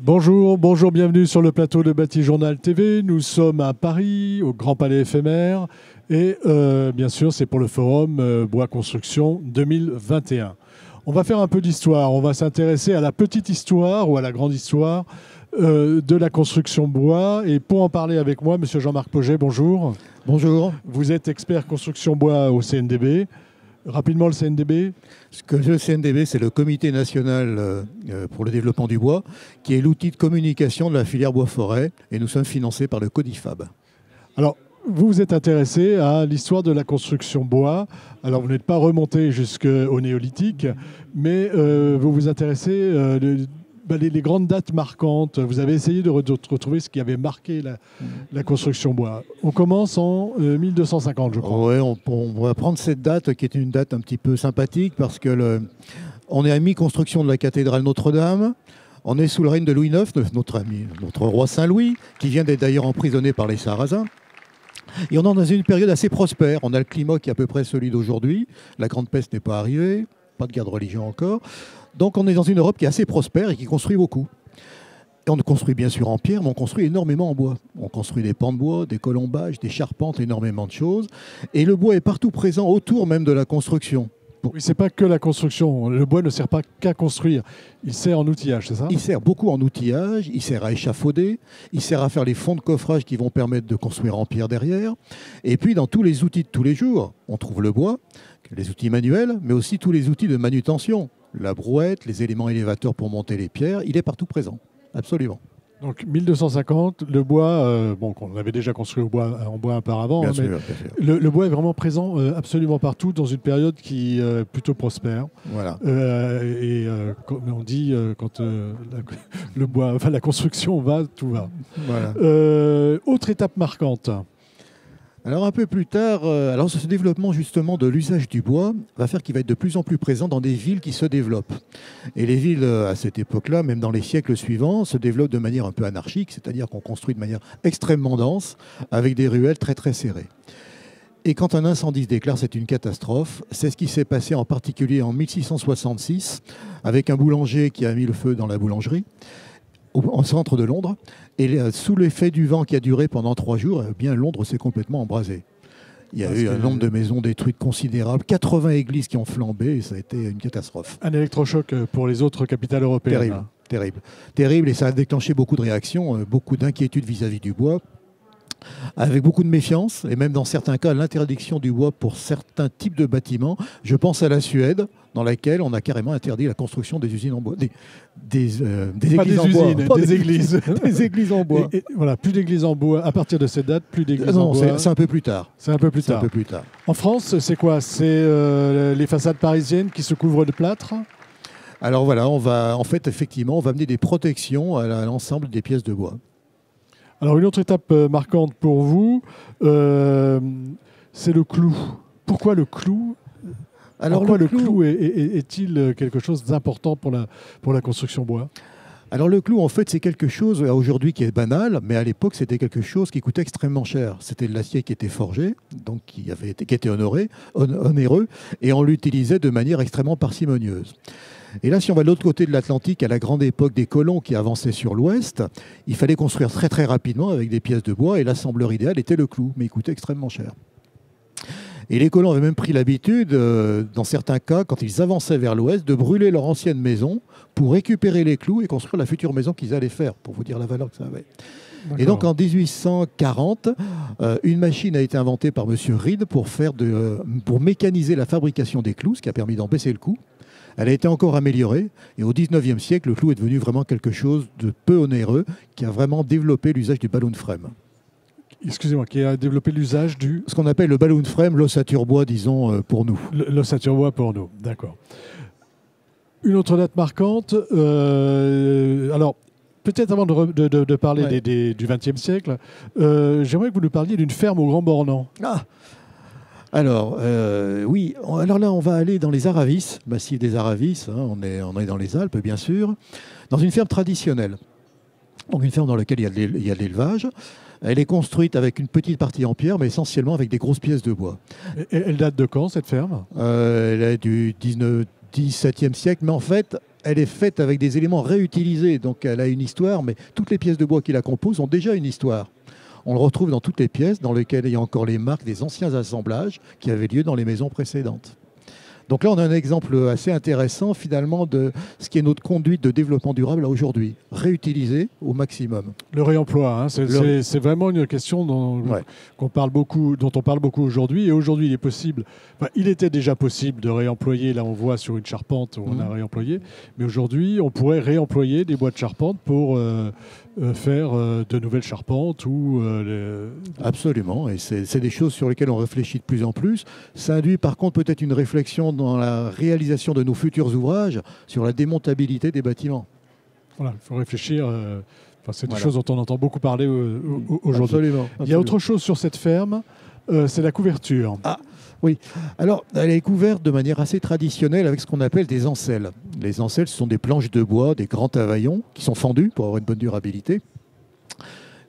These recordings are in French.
Bonjour, bonjour, bienvenue sur le plateau de Bâti-Journal TV. Nous sommes à Paris, au Grand Palais éphémère. Et bien sûr, c'est pour le forum Bois Construction 2021. On va faire un peu d'histoire. On va s'intéresser à la petite histoire ou à la grande histoire de la construction bois. Et pour en parler avec moi, monsieur Jean-Marc Pauget, bonjour. Bonjour. Vous êtes expert construction bois au CNDB. Rapidement, le CNDB. Le CNDB, c'est le Comité national pour le développement du bois, qui est l'outil de communication de la filière bois-forêt, et nous sommes financés par le Codifab. Alors, vous vous êtes intéressé à l'histoire de la construction bois. Alors, vous n'êtes pas remonté jusqu'au néolithique, mais vous vous intéressez les grandes dates marquantes. Vous avez essayé de retrouver ce qui avait marqué la construction bois. On commence en 1250, je crois. Oui, on va prendre cette date qui est une date un petit peu sympathique parce que on est à mi-construction de la cathédrale Notre-Dame. On est sous le règne de Louis IX, notre roi Saint-Louis, qui vient d'être d'ailleurs emprisonné par les Sarrasins. Et on est dans une période assez prospère. On a le climat qui est à peu près celui d'aujourd'hui. La grande peste n'est pas arrivée, pas de guerre de religion encore. Donc on est dans une Europe qui est assez prospère et qui construit beaucoup. Et on construit bien sûr en pierre, mais on construit énormément en bois. On construit des pans de bois, des colombages, des charpentes, énormément de choses. Et le bois est partout présent autour même de la construction. Oui, c'est pas que la construction. Le bois ne sert pas qu'à construire. Il sert en outillage, c'est ça? Il sert beaucoup en outillage, il sert à échafauder, il sert à faire les fonds de coffrage qui vont permettre de construire en pierre derrière. Et puis dans tous les outils de tous les jours, on trouve le bois, les outils manuels, mais aussi tous les outils de manutention. La brouette, les éléments élévateurs pour monter les pierres, il est partout présent, absolument. Donc 1250, le bois, on avait déjà construit en bois auparavant, Bien hein, sûr, mais bien sûr. le bois est vraiment présent absolument partout dans une période qui est plutôt prospère. Voilà. Comme on dit, quand le bois, enfin la construction va, tout va. Voilà. Autre étape marquante. Alors un peu plus tard, ce développement justement de l'usage du bois va faire qu'il va être de plus en plus présent dans des villes qui se développent. Et les villes à cette époque-là, même dans les siècles suivants, se développent de manière un peu anarchique, c'est-à-dire qu'on construit de manière extrêmement dense, avec des ruelles très très serrées. Et quand un incendie se déclare, c'est une catastrophe. C'est ce qui s'est passé en particulier en 1666, avec un boulanger qui a mis le feu dans la boulangerie, au centre de Londres, et sous l'effet du vent qui a duré pendant 3 jours, Londres s'est complètement embrasé. Il y a eu un nombre de maisons détruites considérable, 80 églises qui ont flambé, et ça a été une catastrophe. Un électrochoc pour les autres capitales européennes. Terrible, et ça a déclenché beaucoup de réactions, beaucoup d'inquiétudes vis-à-vis du bois, avec beaucoup de méfiance, et même dans certains cas, l'interdiction du bois pour certains types de bâtiments. Je pense à la Suède, dans laquelle on a carrément interdit la construction des usines en bois. Des églises en bois. Des églises. Des églises en bois. Voilà, plus d'églises en bois. À partir de cette date, plus d'églises en bois. C'est un peu plus tard. C'est un peu plus tard. En France, c'est quoi? C'est les façades parisiennes qui se couvrent de plâtre? Alors voilà, on va amener des protections à l'ensemble des pièces de bois. Alors, une autre étape marquante pour vous, c'est le clou. Pourquoi le clou? Pourquoi le clou est-il quelque chose d'important pour la construction bois? Alors le clou, en fait, c'est quelque chose aujourd'hui qui est banal, mais à l'époque, c'était quelque chose qui coûtait extrêmement cher. C'était de l'acier qui était forgé, donc qui était onéreux, et on l'utilisait de manière extrêmement parcimonieuse. Et là, si on va de l'autre côté de l'Atlantique, à la grande époque des colons qui avançaient sur l'ouest, il fallait construire très très rapidement avec des pièces de bois, et l'assembleur idéal était le clou, mais il coûtait extrêmement cher. Et les colons avaient même pris l'habitude, dans certains cas, quand ils avançaient vers l'ouest, de brûler leur ancienne maison pour récupérer les clous et construire la future maison qu'ils allaient faire, pour vous dire la valeur que ça avait. Et donc en 1840, une machine a été inventée par M. Reed pour mécaniser la fabrication des clous, ce qui a permis d'en baisser le coût. Elle a été encore améliorée, et au XIXe siècle, le clou est devenu vraiment quelque chose de peu onéreux, qui a vraiment développé l'usage du balloon frame. Excusez-moi, qui a développé l'usage du... Ce qu'on appelle le balloon frame, l'ossature bois, disons, pour nous. L'ossature bois pour nous, d'accord. Une autre date marquante, alors peut-être avant de parler du XXe siècle, j'aimerais que vous nous parliez d'une ferme au Grand Bornand. Alors, oui. Alors là, on va aller dans les Aravis, massif des Aravis. Hein, on est dans les Alpes, bien sûr, dans une ferme traditionnelle. Donc une ferme dans laquelle il y a de l'élevage. Elle est construite avec une petite partie en pierre, mais essentiellement avec des grosses pièces de bois. Et elle date de quand, cette ferme? Elle est du XVIIe siècle, mais en fait, elle est faite avec des éléments réutilisés. Donc elle a une histoire, mais toutes les pièces de bois qui la composent ont déjà une histoire. On le retrouve dans toutes les pièces dans lesquelles il y a encore les marques des anciens assemblages qui avaient lieu dans les maisons précédentes. Donc là, on a un exemple assez intéressant finalement de ce qui est notre conduite de développement durable aujourd'hui. Réutiliser au maximum. Le réemploi, hein, c'est vraiment une question dont on parle beaucoup aujourd'hui. Et aujourd'hui, il est possible, il était déjà possible de réemployer, là on voit sur une charpente, on a réemployé, mais aujourd'hui, on pourrait réemployer des bois de charpente pour faire de nouvelles charpentes ou Absolument, et c'est des choses sur lesquelles on réfléchit de plus en plus. Ça induit par contre peut-être une réflexion dans la réalisation de nos futurs ouvrages sur la démontabilité des bâtiments. Voilà, il faut réfléchir. C'est des choses dont on entend beaucoup parler aujourd'hui. Absolument. Il y a autre chose sur cette ferme, c'est la couverture. Ah, oui. Alors, elle est couverte de manière assez traditionnelle avec ce qu'on appelle des ancelles. Les ancelles, ce sont des planches de bois, des grands tavaillons qui sont fendus pour avoir une bonne durabilité,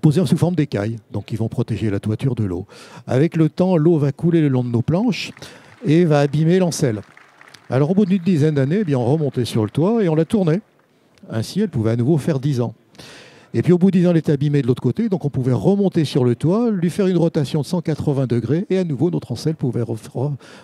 posés sous forme d'écailles, donc ils vont protéger la toiture de l'eau. Avec le temps, l'eau va couler le long de nos planches et va abîmer l'ancelle. Alors, au bout d'une dizaine d'années, on remontait sur le toit et on la tournait. Ainsi, elle pouvait à nouveau faire 10 ans. Et puis au bout de 10 ans, elle était abîmée de l'autre côté, donc on pouvait remonter sur le toit, lui faire une rotation de 180 degrés, et à nouveau, notre ancelle pouvait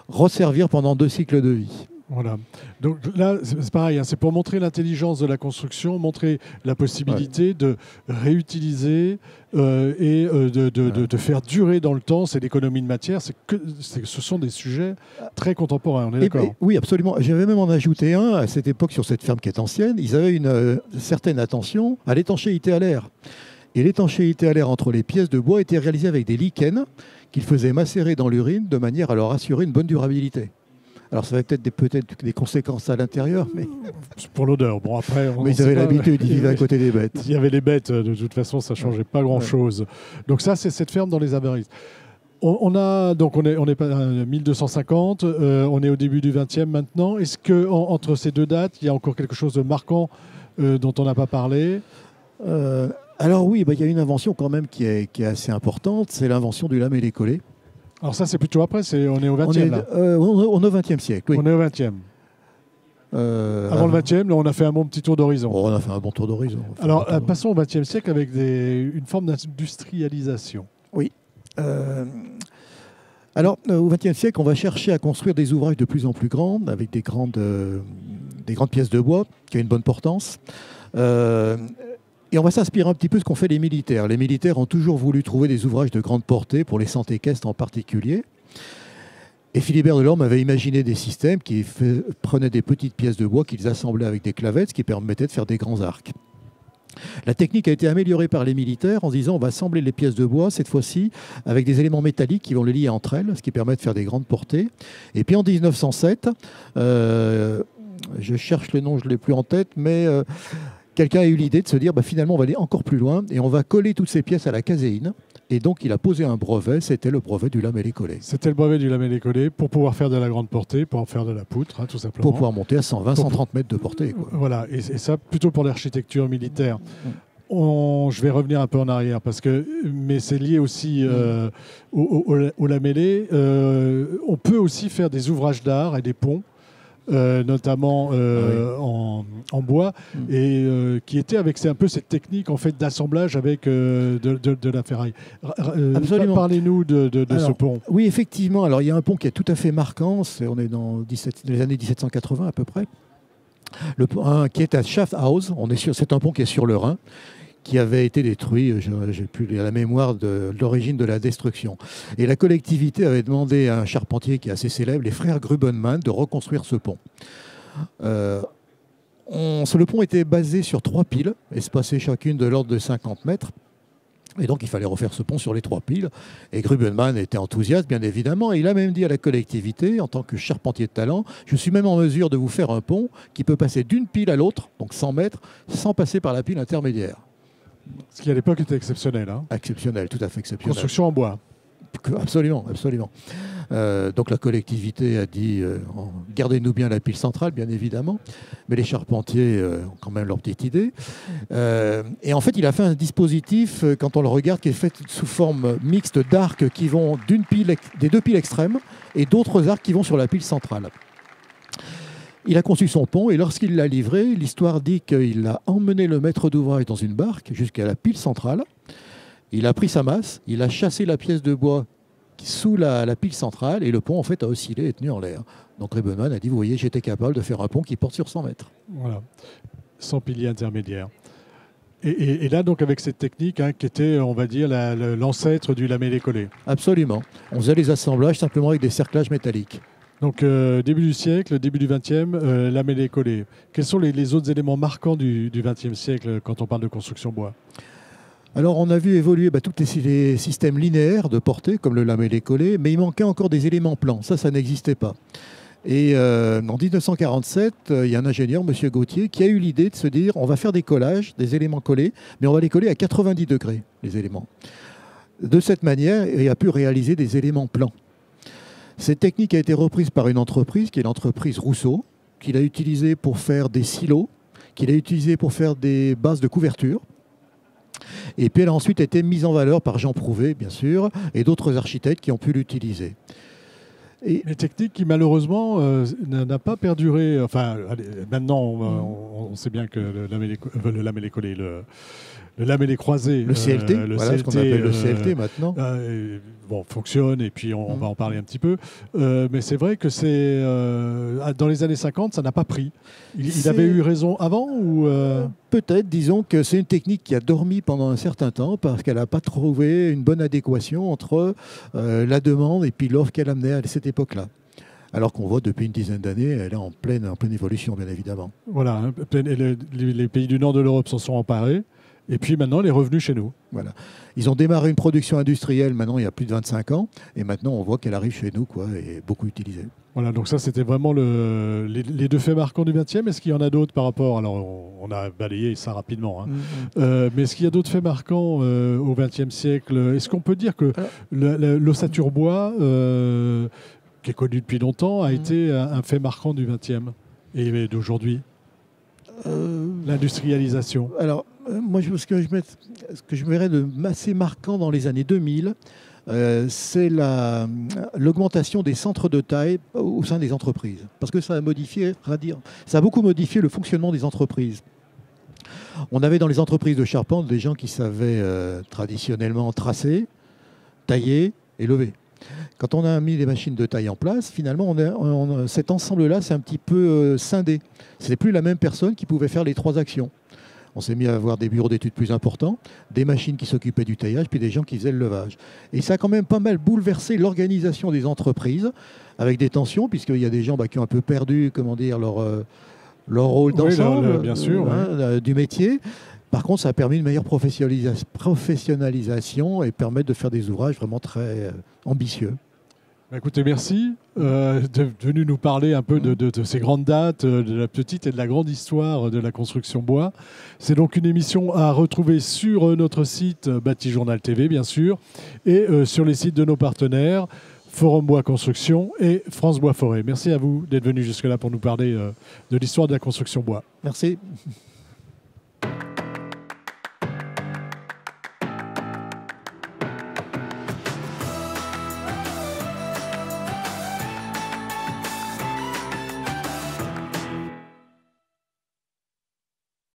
resservir pendant 2 cycles de vie. Voilà. Donc là, c'est pareil, hein, c'est pour montrer l'intelligence de la construction, montrer la possibilité de réutiliser et de faire durer dans le temps. C'est l'économie de matière. Ce sont des sujets très contemporains, on est d'accord? Oui, absolument. J'avais même en ajouté un à cette époque sur cette ferme qui est ancienne. Ils avaient une certaine attention à l'étanchéité à l'air. Et l'étanchéité à l'air entre les pièces de bois était réalisée avec des lichens qu'ils faisaient macérer dans l'urine de manière à leur assurer une bonne durabilité. Alors ça avait peut-être des conséquences à l'intérieur, mais... Pour l'odeur. Bon, après, mais ils avaient l'habitude, ils vivaient à côté des bêtes. Il y avait les bêtes, de toute façon, ça ne changeait pas grand-chose. Donc ça, c'est cette ferme dans les Aberisses. On est pas à 1250, on est au début du 20e maintenant. Est-ce qu'entre ces deux dates, il y a encore quelque chose de marquant dont on n'a pas parlé? Alors oui, il y a une invention quand même qui est assez importante, c'est l'invention du lamellé-collé. Alors ça, c'est plutôt après, on est au 20e là. On est au 20e siècle, oui. On est au 20e. Avant le 20e, là, on a fait un bon petit tour d'horizon. On a fait un bon tour d'horizon. Alors, passons au 20e siècle avec une forme d'industrialisation. Oui. Alors, au 20e siècle, on va chercher à construire des ouvrages de plus en plus grands, avec des grandes pièces de bois, qui ont une bonne portance. Et on va s'inspirer un petit peu de ce qu'ont fait les militaires. Les militaires ont toujours voulu trouver des ouvrages de grande portée, pour les cent équestres en particulier. Et Philibert Delorme avait imaginé des systèmes qui prenaient des petites pièces de bois qu'ils assemblaient avec des clavettes, ce qui permettait de faire des grands arcs. La technique a été améliorée par les militaires en se disant on va assembler les pièces de bois, cette fois-ci, avec des éléments métalliques qui vont les lier entre elles, ce qui permet de faire des grandes portées. Et puis en 1907, je cherche le nom, je ne l'ai plus en tête, mais... quelqu'un a eu l'idée de se dire finalement on va aller encore plus loin et on va coller toutes ces pièces à la caséine. Et donc il a posé un brevet, c'était le brevet du lamellé-collé. C'était le brevet du lamellé-collé pour pouvoir faire de la grande portée, pour en faire de la poutre, tout simplement. Pour pouvoir monter à 120, 130 mètres de portée. Quoi. Voilà, et ça plutôt pour l'architecture militaire. Je vais revenir un peu en arrière, mais c'est lié aussi au lamellé. On peut aussi faire des ouvrages d'art et des ponts. Notamment en bois, et qui était avec un peu cette technique en fait d'assemblage avec de la ferraille. Absolument. Parlez-nous de ce pont. Oui, effectivement. Alors il y a un pont qui est tout à fait marquant. On est dans les années 1780 à peu près. Le pont qui est à Schaffhouse. C'est un pont qui est sur le Rhin, qui avait été détruit, j'ai plus la mémoire de l'origine de la destruction. Et la collectivité avait demandé à un charpentier qui est assez célèbre, les frères Grubenmann, de reconstruire ce pont. Le pont était basé sur 3 piles, espacées chacune de l'ordre de 50 mètres. Et donc il fallait refaire ce pont sur les 3 piles. Et Grubenmann était enthousiaste, bien évidemment. Et il a même dit à la collectivité, en tant que charpentier de talent, je suis même en mesure de vous faire un pont qui peut passer d'une pile à l'autre, donc 100 mètres, sans passer par la pile intermédiaire. Ce qui à l'époque était exceptionnel. Hein. Exceptionnel, tout à fait exceptionnel. Construction en bois. Absolument, absolument. Donc la collectivité a dit gardez-nous bien la pile centrale, bien évidemment, mais les charpentiers ont quand même leur petite idée. Et en fait, il a fait un dispositif, quand on le regarde, qui est fait sous forme mixte d'arcs qui vont des 2 piles extrêmes et d'autres arcs qui vont sur la pile centrale. Il a conçu son pont et lorsqu'il l'a livré, l'histoire dit qu'il a emmené le maître d'ouvrage dans une barque jusqu'à la pile centrale. Il a pris sa masse, il a chassé la pièce de bois sous la pile centrale et le pont en fait a oscillé et tenu en l'air. Donc Rebeman a dit, vous voyez, j'étais capable de faire un pont qui porte sur 100 mètres. Voilà, sans pilier intermédiaire. Et là, donc, avec cette technique qui était, on va dire, l'ancêtre du lamellé-collé. Absolument. On faisait les assemblages simplement avec des cerclages métalliques. Donc, début du siècle, début du XXe, lamellé-collé. Quels sont les autres éléments marquants du XXe siècle quand on parle de construction bois? Alors, on a vu évoluer tous les systèmes linéaires de portée, comme le lamellé-collé, mais il manquait encore des éléments plans. Ça n'existait pas. Et en 1947, il y a un ingénieur, M. Gauthier, qui a eu l'idée de se dire on va faire des collages, des éléments collés, mais on va les coller à 90 degrés, les éléments. De cette manière, il a pu réaliser des éléments plans. Cette technique a été reprise par une entreprise, qui est l'entreprise Rousseau, qu'il a utilisée pour faire des silos, qu'il a utilisée pour faire des bases de couverture. Et puis elle a ensuite été mise en valeur par Jean Prouvé, bien sûr, et d'autres architectes qui ont pu l'utiliser. Les techniques qui malheureusement n'a pas perduré. Enfin, maintenant, on sait bien que le lamellé-collé, le lamellé croisé, le CLT, ce qu'on appelle le CLT maintenant, fonctionne et puis on va en parler un petit peu. Mais c'est vrai que dans les années 50, ça n'a pas pris. Il avait eu raison avant ou Peut-être, disons que c'est une technique qui a dormi pendant un certain temps parce qu'elle n'a pas trouvé une bonne adéquation entre la demande et puis l'offre qu'elle amenait à cette époque-là. Alors qu'on voit depuis une dizaine d'années, elle est en pleine évolution, bien évidemment. Voilà, les pays du nord de l'Europe s'en sont emparés. Et puis maintenant, elle est revenue chez nous. Voilà. Ils ont démarré une production industrielle maintenant il y a plus de 25 ans. Et maintenant, on voit qu'elle arrive chez nous et beaucoup utilisée. Voilà, donc ça, c'était vraiment les deux faits marquants du XXe. Est-ce qu'il y en a d'autres par rapport... Alors, on a balayé ça rapidement. Mais est-ce qu'il y a d'autres faits marquants au XXe siècle? Est-ce qu'on peut dire que l'ossature bois, qui est connue depuis longtemps, a été un fait marquant du XXe et d'aujourd'hui? L'industrialisation. Alors, moi, ce que je verrais de assez marquant dans les années 2000, c'est l'augmentation des centres de taille au sein des entreprises. Parce que ça a beaucoup modifié le fonctionnement des entreprises. On avait dans les entreprises de charpente des gens qui savaient traditionnellement tracer, tailler et lever. Quand on a mis les machines de taille en place, finalement, cet ensemble-là, c'est un petit peu scindé. Ce n'est plus la même personne qui pouvait faire les trois actions. On s'est mis à avoir des bureaux d'études plus importants, des machines qui s'occupaient du taillage, puis des gens qui faisaient le levage. Et ça a quand même pas mal bouleversé l'organisation des entreprises, avec des tensions, puisqu'il y a des gens qui ont un peu perdu, leur rôle d'ensemble, bien sûr, du métier. Par contre, ça a permis une meilleure professionnalisation et permettre de faire des ouvrages vraiment très ambitieux. Écoutez, merci d'être venu nous parler un peu de ces grandes dates, de la petite et de la grande histoire de la construction bois. C'est donc une émission à retrouver sur notre site Bâti Journal TV, bien sûr, et sur les sites de nos partenaires, Forum Bois Construction et France Bois Forêt. Merci à vous d'être venu jusque-là pour nous parler de l'histoire de la construction bois. Merci.